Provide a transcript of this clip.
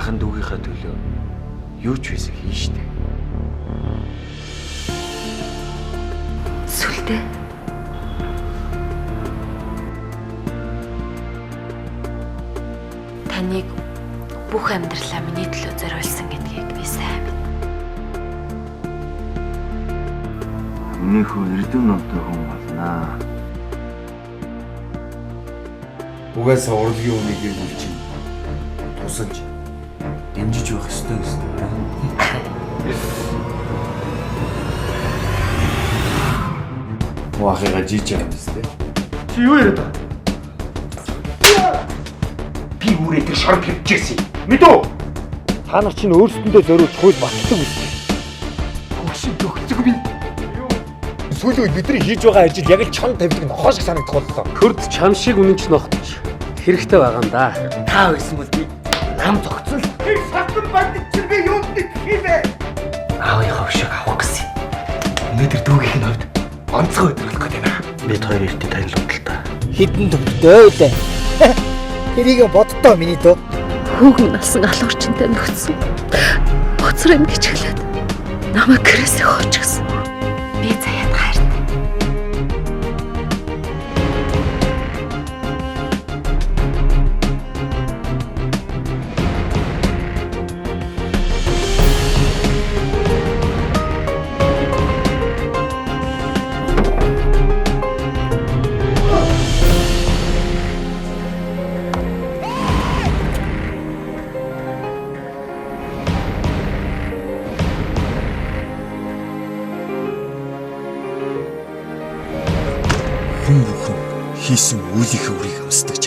Ахан дүүгийнхаа төлөө юу ч байсан хийн штэ. Сүлдээ. Таныг бүх амьдралаа миний төлөө зориулсан гэдгийг би сайн мэднэ. Миний хүү эрдэм номтой хүн болно. Угаасаа урлагийн үнийг өгүүлчих. Тусалж дэмжиж байх ёстой гэсэн. Муахига жийж байгаа юм тест. Чи юу яриад байгаа? Би үрээдэг шорог хэвчээсэн. Мэдүү? Та нар чинь өөрсдөндөө зориулж хууль баталдаг үстэй. Хөгшин төгцөг минь. Сүүлийн үед бидний хийж байгаа ажил яг л чон тавилаг нохоо шиг санагдах боллоо. Хөрд чам шиг үнэн ч нохтож хэрэгтэй байгаа юм да. Та байсан бол би нам зогцол. Тэр сатан бандит чинь би юунд нэг хийвэ? Аавынхаа өшөөг авах гэсэн. Өнөөдөр дүүгийнх нь хувьд онцгой өдрөлөх гээд байна. Бид хоёр ихтэй танилцуултал та. Хідэн төвдөө үлээ. Тэрийг боддоо миний дөө. Хүүгэн насан алуурчинтай нөхцсөн. Хоцроо юм гэж хэлээд намайг гэрээсээ хоочихсон. Би заяад хайртай. Хүн бүхэн хийсэн үйлийнхээ үрийг амсдаг.